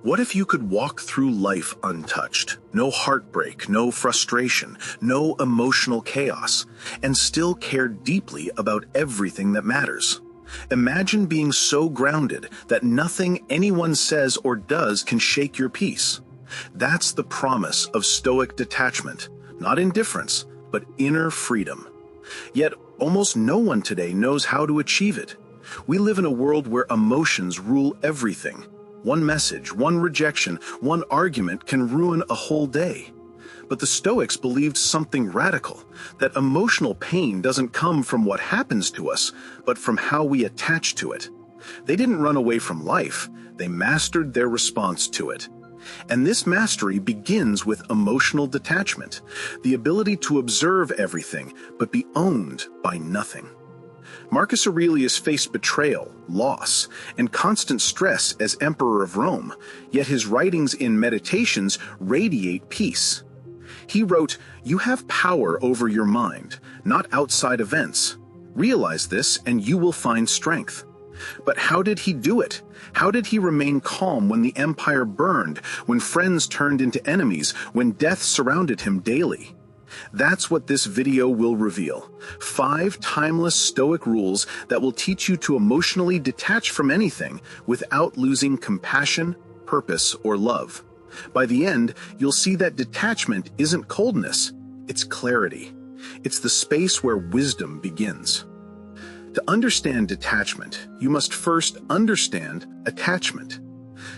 What if you could walk through life untouched? No heartbreak, no frustration, no emotional chaos, and still care deeply about everything that matters. Imagine being so grounded that nothing anyone says or does can shake your peace. That's the promise of Stoic detachment, not indifference, but inner freedom. Yet, almost no one today knows how to achieve it. We live in a world where emotions rule everything. One message, one rejection, one argument can ruin a whole day. But the Stoics believed something radical, that emotional pain doesn't come from what happens to us, but from how we attach to it. They didn't run away from life, they mastered their response to it. And this mastery begins with emotional detachment, the ability to observe everything, but be owned by nothing. Marcus Aurelius faced betrayal, loss, and constant stress as Emperor of Rome, yet his writings in Meditations radiate peace. He wrote, "You have power over your mind, not outside events. Realize this and you will find strength." But how did he do it? How did he remain calm when the empire burned, when friends turned into enemies, when death surrounded him daily? That's what this video will reveal. 5 timeless Stoic rules that will teach you to emotionally detach from anything without losing compassion, purpose, or love. By the end, you'll see that detachment isn't coldness, it's clarity. It's the space where wisdom begins. To understand detachment, you must first understand attachment.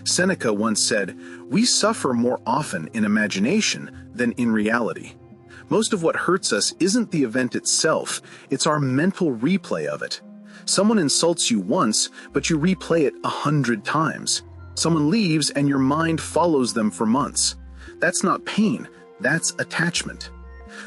Seneca once said, "We suffer more often in imagination than in reality." Most of what hurts us isn't the event itself, it's our mental replay of it. Someone insults you once, but you replay it 100 times. Someone leaves and your mind follows them for months. That's not pain, that's attachment.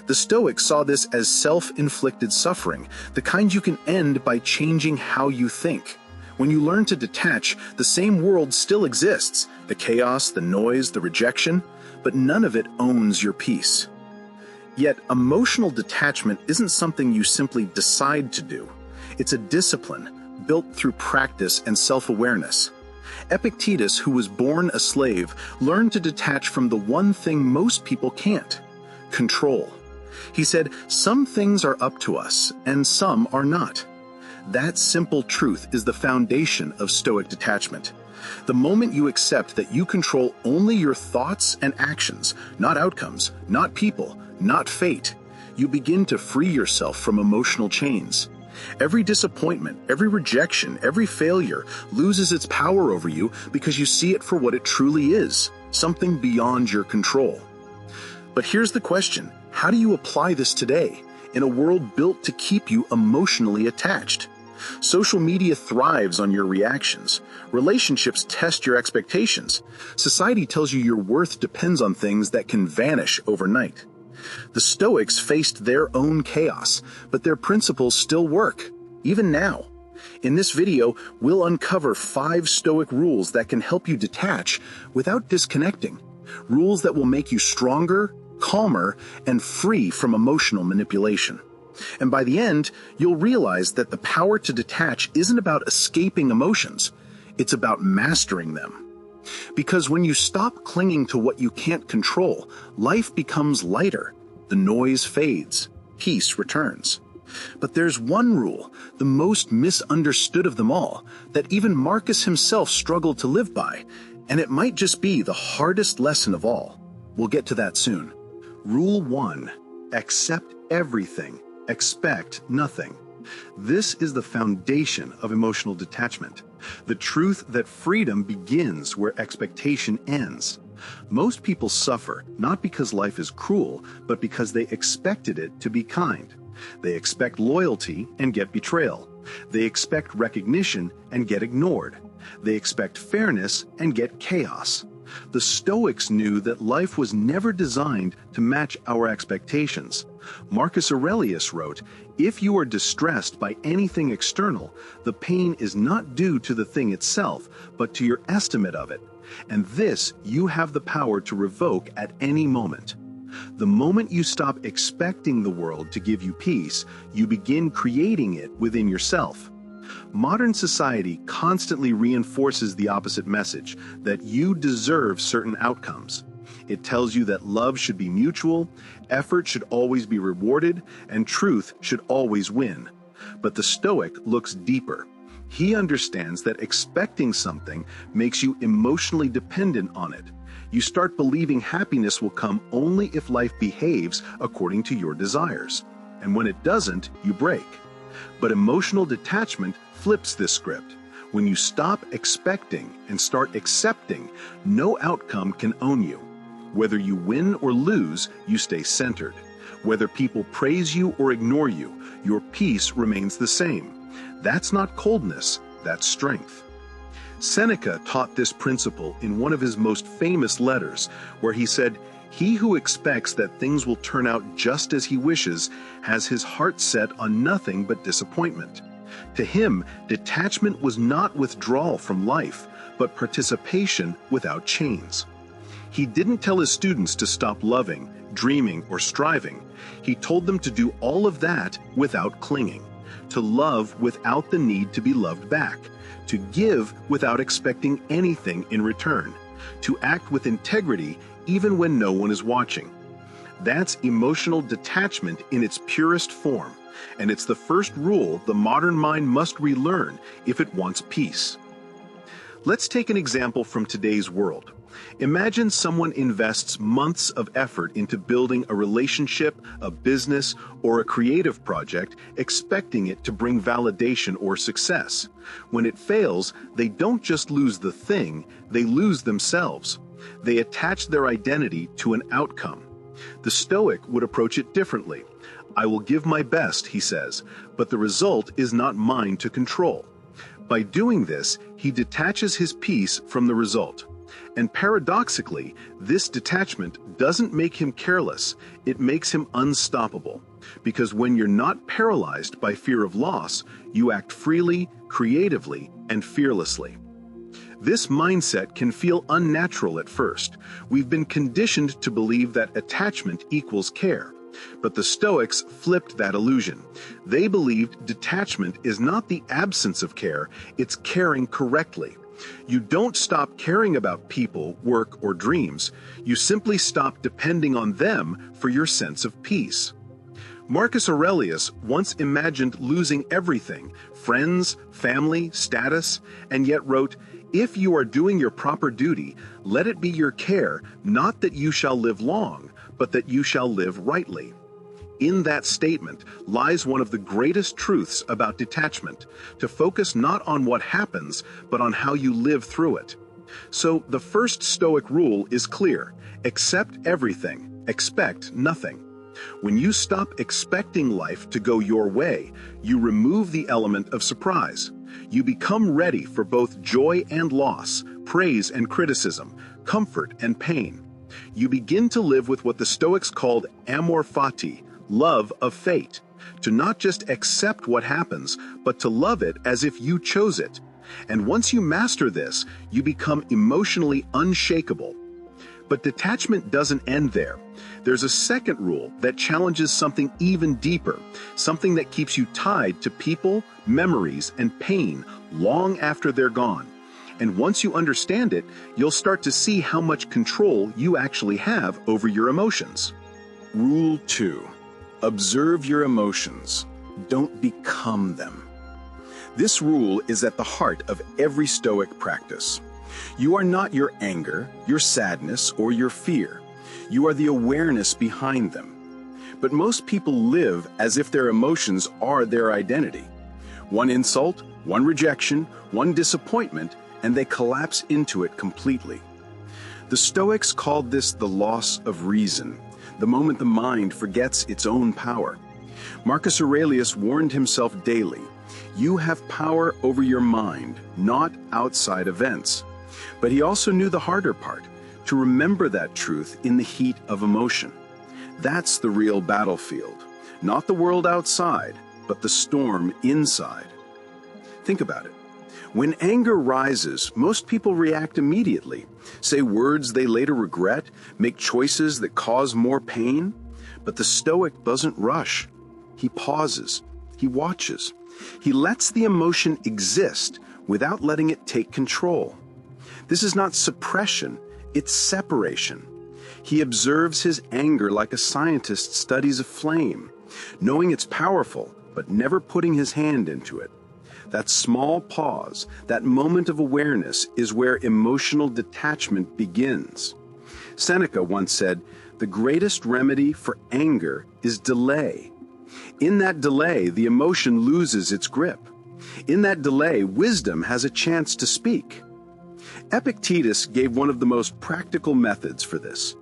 The Stoics saw this as self-inflicted suffering, the kind you can end by changing how you think. When you learn to detach, the same world still exists, the chaos, the noise, the rejection, but none of it owns your peace. Yet, emotional detachment isn't something you simply decide to do. It's a discipline, built through practice and self-awareness. Epictetus, who was born a slave, learned to detach from the one thing most people can't: control. He said, "Some things are up to us, and some are not." That simple truth is the foundation of Stoic detachment. The moment you accept that you control only your thoughts and actions, not outcomes, not people, not fate, you begin to free yourself from emotional chains. Every disappointment, every rejection, every failure loses its power over you because you see it for what it truly is, something beyond your control. But here's the question: how do you apply this today, in a world built to keep you emotionally attached? Social media thrives on your reactions. Relationships test your expectations. Society tells you your worth depends on things that can vanish overnight. The Stoics faced their own chaos, but their principles still work, even now. In this video, we'll uncover 5 Stoic rules that can help you detach without disconnecting. Rules that will make you stronger, calmer, and free from emotional manipulation. And by the end, you'll realize that the power to detach isn't about escaping emotions, it's about mastering them. Because when you stop clinging to what you can't control, life becomes lighter, the noise fades, peace returns. But there's one rule, the most misunderstood of them all, that even Marcus himself struggled to live by, and it might just be the hardest lesson of all. We'll get to that soon. Rule 1. Accept everything. Expect nothing. This is the foundation of emotional detachment. The truth that freedom begins where expectation ends. Most people suffer not because life is cruel, but because they expected it to be kind. They expect loyalty and get betrayal. They expect recognition and get ignored. They expect fairness and get chaos. The Stoics knew that life was never designed to match our expectations. Marcus Aurelius wrote, "If you are distressed by anything external, the pain is not due to the thing itself, but to your estimate of it. And this you have the power to revoke at any moment." The moment you stop expecting the world to give you peace, you begin creating it within yourself. Modern society constantly reinforces the opposite message, that you deserve certain outcomes. It tells you that love should be mutual, effort should always be rewarded, and truth should always win. But the Stoic looks deeper. He understands that expecting something makes you emotionally dependent on it. You start believing happiness will come only if life behaves according to your desires. And when it doesn't, you break. But emotional detachment flips this script. When you stop expecting and start accepting, no outcome can own you. Whether you win or lose, you stay centered. Whether people praise you or ignore you, your peace remains the same. That's not coldness, that's strength. Seneca taught this principle in one of his most famous letters, where he said, "He who expects that things will turn out just as he wishes has his heart set on nothing but disappointment." To him, detachment was not withdrawal from life, but participation without chains. He didn't tell his students to stop loving, dreaming, or striving. He told them to do all of that without clinging, to love without the need to be loved back, to give without expecting anything in return, to act with integrity even when no one is watching. That's emotional detachment in its purest form, and it's the first rule the modern mind must relearn if it wants peace. Let's take an example from today's world. Imagine someone invests months of effort into building a relationship, a business, or a creative project, expecting it to bring validation or success. When it fails, they don't just lose the thing, they lose themselves. They attach their identity to an outcome. The Stoic would approach it differently. "I will give my best," he says, "but the result is not mine to control." By doing this, he detaches his peace from the result. And paradoxically, this detachment doesn't make him careless, it makes him unstoppable. Because when you're not paralyzed by fear of loss, you act freely, creatively, and fearlessly. This mindset can feel unnatural at first. We've been conditioned to believe that attachment equals care. But the Stoics flipped that illusion. They believed detachment is not the absence of care, it's caring correctly. You don't stop caring about people, work, or dreams. You simply stop depending on them for your sense of peace. Marcus Aurelius once imagined losing everything, friends, family, status, and yet wrote, "If you are doing your proper duty, let it be your care, not that you shall live long, but that you shall live rightly." In that statement lies one of the greatest truths about detachment, to focus not on what happens, but on how you live through it. So the first Stoic rule is clear: accept everything, expect nothing. When you stop expecting life to go your way, you remove the element of surprise. You become ready for both joy and loss, praise and criticism, comfort and pain. You begin to live with what the Stoics called amor fati, love of fate, to not just accept what happens, but to love it as if you chose it. And once you master this, you become emotionally unshakable. But detachment doesn't end there. There's a second rule that challenges something even deeper, something that keeps you tied to people, memories, and pain long after they're gone. And once you understand it, you'll start to see how much control you actually have over your emotions. Rule 2. Observe your emotions. Don't become them. This rule is at the heart of every Stoic practice. You are not your anger, your sadness, or your fear. You are the awareness behind them. But most people live as if their emotions are their identity. One insult, one rejection, one disappointment, and they collapse into it completely. The Stoics called this the loss of reason, the moment the mind forgets its own power. Marcus Aurelius warned himself daily, "You have power over your mind, not outside events." But he also knew the harder part, to remember that truth in the heat of emotion. That's the real battlefield, not the world outside, but the storm inside. Think about it. When anger rises, most people react immediately, say words they later regret, make choices that cause more pain. But the Stoic doesn't rush. He pauses, he watches, He lets the emotion exist without letting it take control. This is not suppression, it's separation. He observes his anger like a scientist studies a flame, knowing it's powerful, but never putting his hand into it. That small pause, that moment of awareness, is where emotional detachment begins. Seneca once said, "The greatest remedy for anger is delay." In that delay, the emotion loses its grip. In that delay, wisdom has a chance to speak. Epictetus gave one of the most practical methods for this.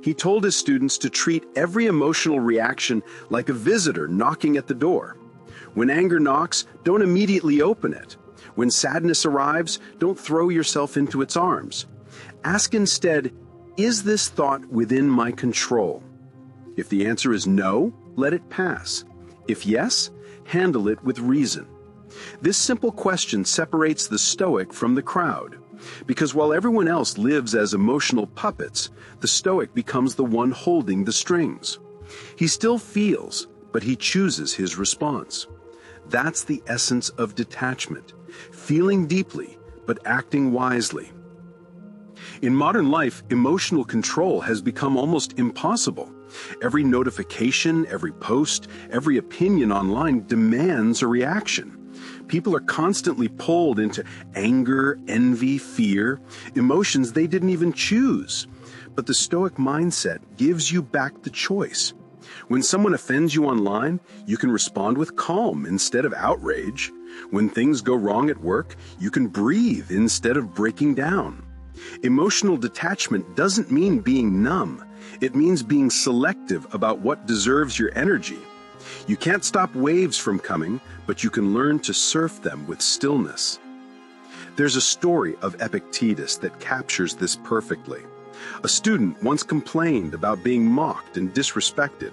He told his students to treat every emotional reaction like a visitor knocking at the door. When anger knocks, don't immediately open it. When sadness arrives, don't throw yourself into its arms. Ask instead, is this thought within my control? If the answer is no, let it pass. If yes, handle it with reason. This simple question separates the Stoic from the crowd, because while everyone else lives as emotional puppets, the Stoic becomes the one holding the strings. He still feels, but he chooses his response. That's the essence of detachment, feeling deeply, but acting wisely. In modern life, emotional control has become almost impossible. Every notification, every post, every opinion online demands a reaction. People are constantly pulled into anger, envy, fear, emotions they didn't even choose. But the Stoic mindset gives you back the choice. When someone offends you online, you can respond with calm instead of outrage. When things go wrong at work, you can breathe instead of breaking down. Emotional detachment doesn't mean being numb. It means being selective about what deserves your energy. You can't stop waves from coming, but you can learn to surf them with stillness. There's a story of Epictetus that captures this perfectly. A student once complained about being mocked and disrespected.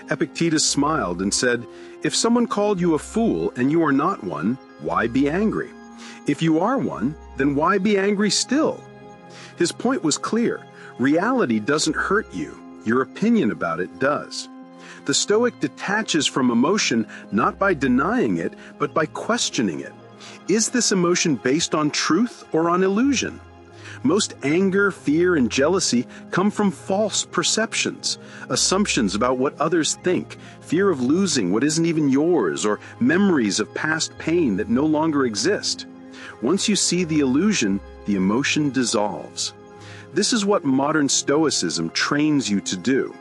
Epictetus smiled and said, "If someone called you a fool and you are not one, why be angry? If you are one, then why be angry still?" His point was clear. Reality doesn't hurt you. Your opinion about it does. The Stoic detaches from emotion not by denying it, but by questioning it. Is this emotion based on truth or on illusion? Most anger, fear, and jealousy come from false perceptions, assumptions about what others think, fear of losing what isn't even yours, or memories of past pain that no longer exist. Once you see the illusion, the emotion dissolves. This is what modern Stoicism trains you to do,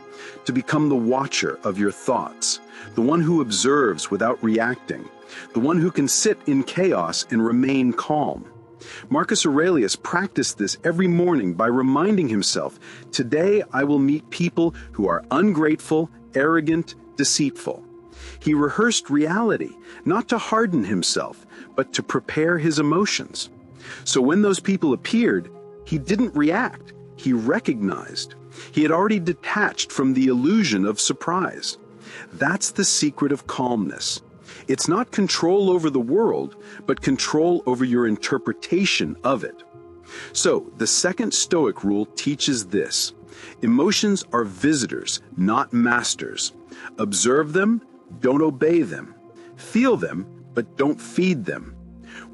to become the watcher of your thoughts, the one who observes without reacting, the one who can sit in chaos and remain calm. Marcus Aurelius practiced this every morning by reminding himself, "Today I will meet people who are ungrateful, arrogant, deceitful." He rehearsed reality, not to harden himself, but to prepare his emotions. So when those people appeared, he didn't react, he recognized. He had already detached from the illusion of surprise. That's the secret of calmness. It's not control over the world, but control over your interpretation of it. So, the second Stoic rule teaches this: emotions are visitors, not masters. Observe them, don't obey them. Feel them, but don't feed them.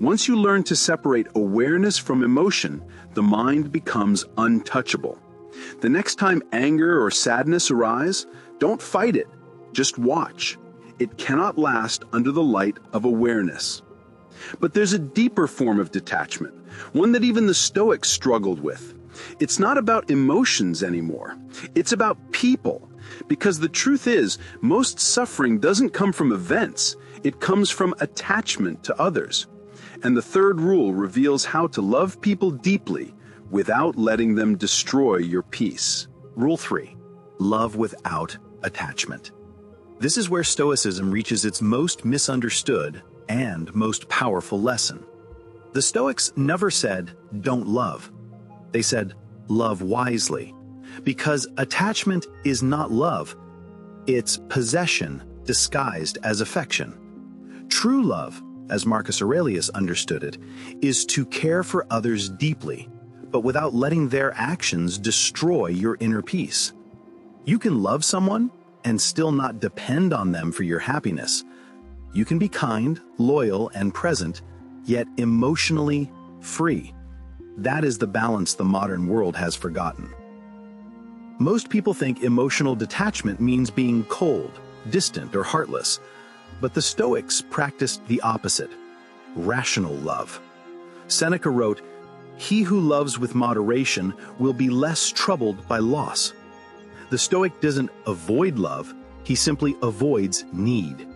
Once you learn to separate awareness from emotion, the mind becomes untouchable. The next time anger or sadness arise, don't fight it, just watch. It cannot last under the light of awareness. But there's a deeper form of detachment, one that even the Stoics struggled with. It's not about emotions anymore. It's about people. Because the truth is, most suffering doesn't come from events. It comes from attachment to others. And the third rule reveals how to love people deeply without letting them destroy your peace. Rule 3. Love without attachment. This is where Stoicism reaches its most misunderstood and most powerful lesson. The Stoics never said, "Don't love." They said, "Love wisely." Because attachment is not love. It's possession disguised as affection. True love, as Marcus Aurelius understood it, is to care for others deeply, but without letting their actions destroy your inner peace. You can love someone and still not depend on them for your happiness, You can be kind, loyal, and present, yet emotionally free. That is the balance the modern world has forgotten. Most people think emotional detachment means being cold, distant, or heartless, but the Stoics practiced the opposite: rational love. Seneca wrote, "He who loves with moderation will be less troubled by loss." The Stoic doesn't avoid love, he simply avoids need.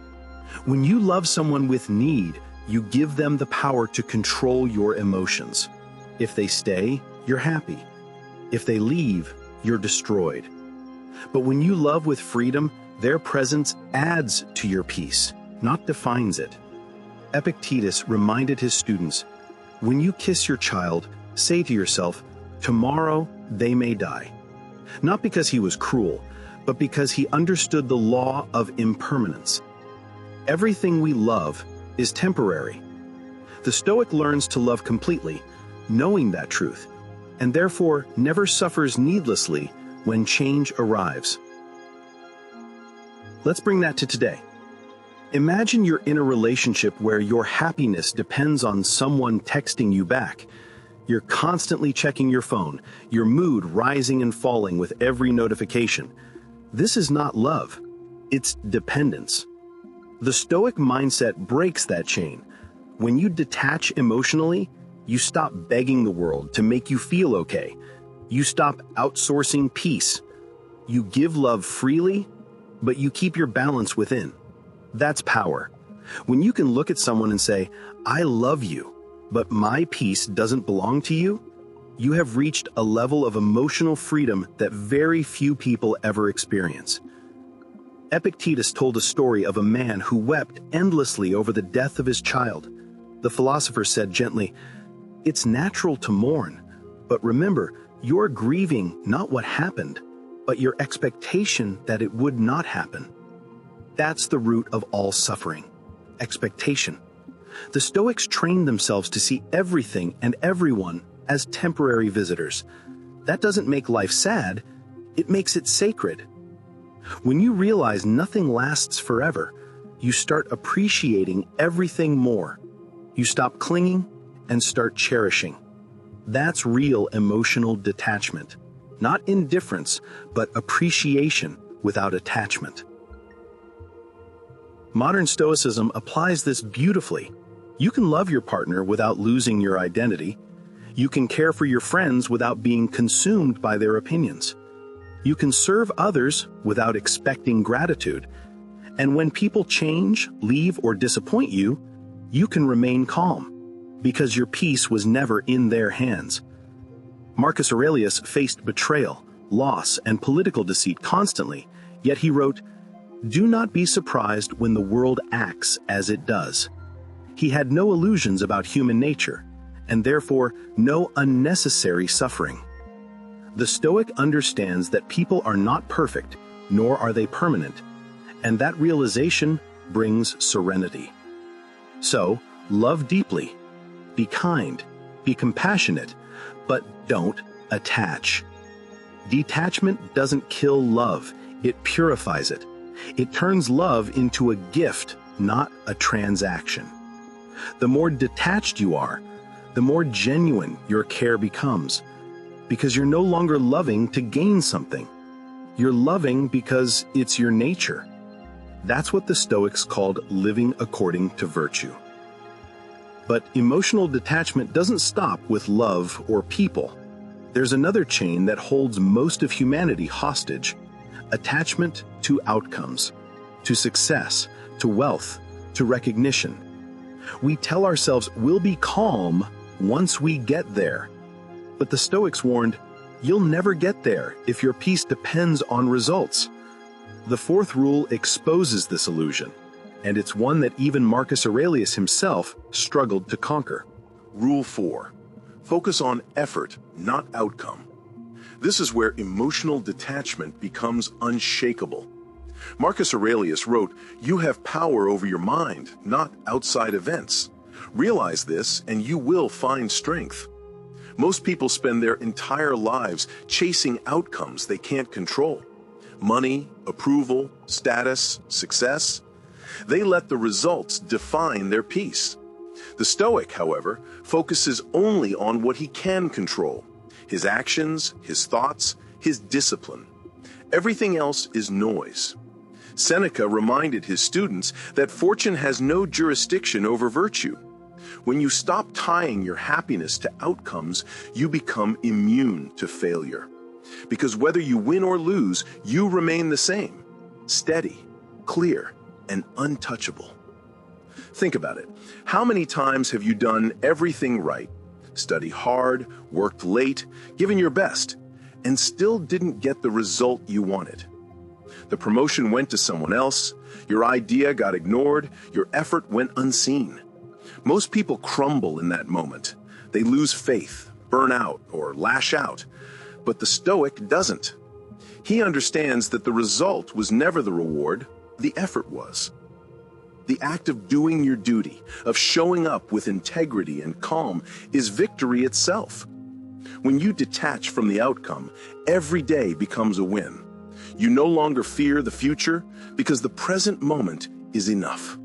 When you love someone with need, you give them the power to control your emotions. If they stay, you're happy. If they leave, you're destroyed. But when you love with freedom, their presence adds to your peace, not defines it. Epictetus reminded his students, when you kiss your child, say to yourself, tomorrow they may die. Not because he was cruel, but because he understood the law of impermanence. Everything we love is temporary. The Stoic learns to love completely, knowing that truth, and therefore never suffers needlessly when change arrives. Let's bring that to today. Imagine you're in a relationship where your happiness depends on someone texting you back. You're constantly checking your phone, your mood rising and falling with every notification. This is not love, it's dependence. The Stoic mindset breaks that chain. When you detach emotionally, you stop begging the world to make you feel okay. You stop outsourcing peace. You give love freely, but you keep your balance within. That's power. When you can look at someone and say, I love you, but my peace doesn't belong to you, you have reached a level of emotional freedom that very few people ever experience. Epictetus told a story of a man who wept endlessly over the death of his child. The philosopher said gently, "It's natural to mourn, but remember, you're grieving not what happened, but your expectation that it would not happen." That's the root of all suffering, expectation. The Stoics trained themselves to see everything and everyone as temporary visitors. That doesn't make life sad, it makes it sacred. When you realize nothing lasts forever, you start appreciating everything more. You stop clinging and start cherishing. That's real emotional detachment. Not indifference, but appreciation without attachment. Modern Stoicism applies this beautifully. You can love your partner without losing your identity. You can care for your friends without being consumed by their opinions. You can serve others without expecting gratitude. And when people change, leave, or disappoint you, you can remain calm, because your peace was never in their hands. Marcus Aurelius faced betrayal, loss, and political deceit constantly, yet he wrote, "Do not be surprised when the world acts as it does." He had no illusions about human nature, and therefore no unnecessary suffering. The Stoic understands that people are not perfect, nor are they permanent, and that realization brings serenity. So, love deeply, be kind, be compassionate, but don't attach. Detachment doesn't kill love, it purifies it. It turns love into a gift, not a transaction. The more detached you are, the more genuine your care becomes, because you're no longer loving to gain something. You're loving because it's your nature. That's what the Stoics called living according to virtue. But emotional detachment doesn't stop with love or people. There's another chain that holds most of humanity hostage: attachment to outcomes, to success, to wealth, to recognition. We tell ourselves we'll be calm once we get there. But the Stoics warned, you'll never get there if your peace depends on results. The fourth rule exposes this illusion, and it's one that even Marcus Aurelius himself struggled to conquer. Rule 4. Focus on effort, not outcome. This is where emotional detachment becomes unshakable. Marcus Aurelius wrote, "You have power over your mind, not outside events. Realize this, and you will find strength." Most people spend their entire lives chasing outcomes they can't control. Money, approval, status, success. They let the results define their peace. The Stoic, however, focuses only on what he can control: his actions, his thoughts, his discipline. Everything else is noise. Seneca reminded his students that fortune has no jurisdiction over virtue. When you stop tying your happiness to outcomes, you become immune to failure. Because whether you win or lose, you remain the same: steady, clear, and untouchable. Think about it. How many times have you done everything right, studied hard, worked late, given your best, and still didn't get the result you wanted? The promotion went to someone else, your idea got ignored, your effort went unseen. Most people crumble in that moment. They lose faith, burn out, or lash out. But the Stoic doesn't. He understands that the result was never the reward, the effort was. The act of doing your duty, of showing up with integrity and calm, is victory itself. When you detach from the outcome, every day becomes a win. You no longer fear the future because the present moment is enough.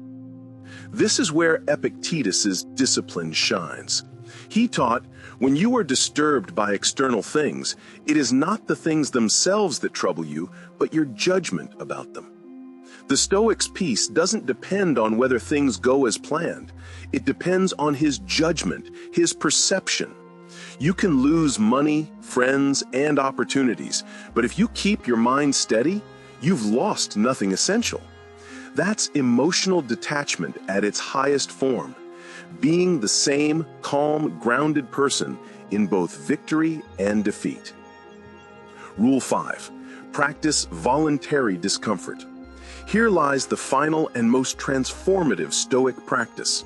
This is where Epictetus's discipline shines. He taught, when you are disturbed by external things, it is not the things themselves that trouble you, but your judgment about them. The Stoic's peace doesn't depend on whether things go as planned. It depends on his judgment, his perception. You can lose money, friends, and opportunities, but if you keep your mind steady, you've lost nothing essential. That's emotional detachment at its highest form, being the same calm, grounded person in both victory and defeat. Rule 5. Practice voluntary discomfort. Here lies the final and most transformative Stoic practice.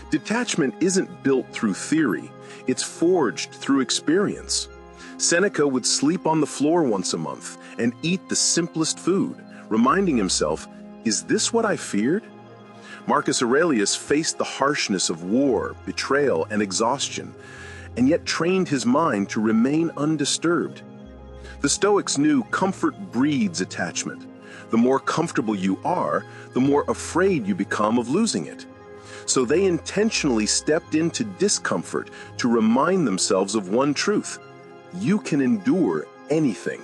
Detachment isn't built through theory, it's forged through experience. Seneca would sleep on the floor once a month and eat the simplest food, reminding himself, "Is this what I feared?" Marcus Aurelius faced the harshness of war, betrayal, and exhaustion, and yet trained his mind to remain undisturbed. The Stoics knew comfort breeds attachment. The more comfortable you are, the more afraid you become of losing it. So they intentionally stepped into discomfort to remind themselves of one truth: you can endure anything.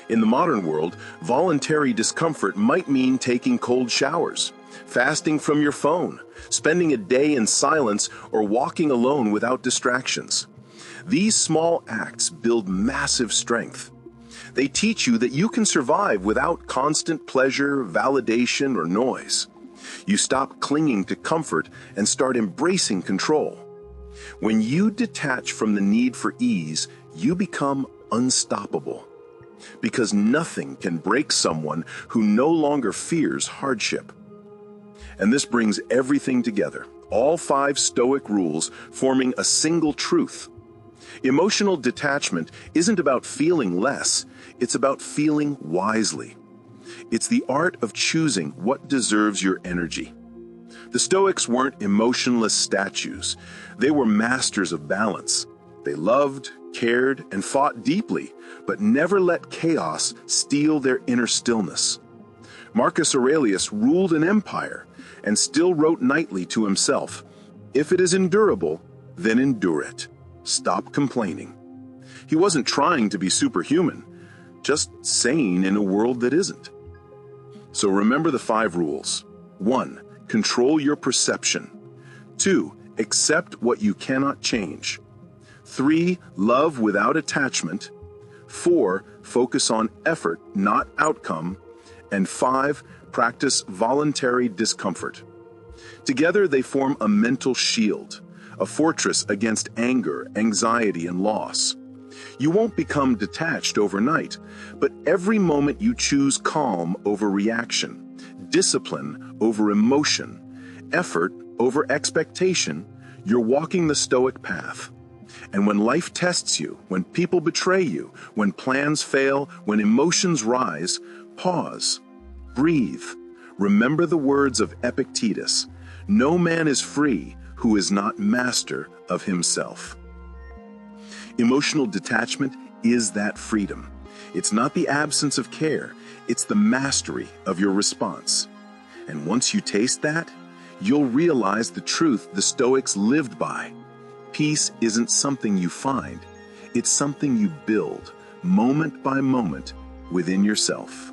In the modern world, voluntary discomfort might mean taking cold showers, fasting from your phone, spending a day in silence, or walking alone without distractions. These small acts build massive strength. They teach you that you can survive without constant pleasure, validation, or noise. You stop clinging to comfort and start embracing control. When you detach from the need for ease, you become unstoppable. Because nothing can break someone who no longer fears hardship. And this brings everything together, all 5 Stoic rules forming a single truth. Emotional detachment isn't about feeling less, it's about feeling wisely. It's the art of choosing what deserves your energy. The Stoics weren't emotionless statues. They were masters of balance. They loved, cared, and fought deeply, but never let chaos steal their inner stillness. Marcus Aurelius ruled an empire and still wrote nightly to himself, "If it is endurable, then endure it. Stop complaining." He wasn't trying to be superhuman, just sane in a world that isn't. So remember the 5 rules. 1. Control your perception. 2. Accept what you cannot change. 3. Love without attachment. 4. Focus on effort, not outcome. And 5. Practice voluntary discomfort. Together they form a mental shield, a fortress against anger, anxiety, and loss. You won't become detached overnight, but every moment you choose calm over reaction, discipline over emotion, effort over expectation, you're walking the Stoic path. And when life tests you, when people betray you, when plans fail, when emotions rise, pause, breathe. Remember the words of Epictetus: "No man is free who is not master of himself." Emotional detachment is that freedom. It's not the absence of care, it's the mastery of your response. And once you taste that, you'll realize the truth the Stoics lived by. Peace isn't something you find, it's something you build, moment by moment, within yourself.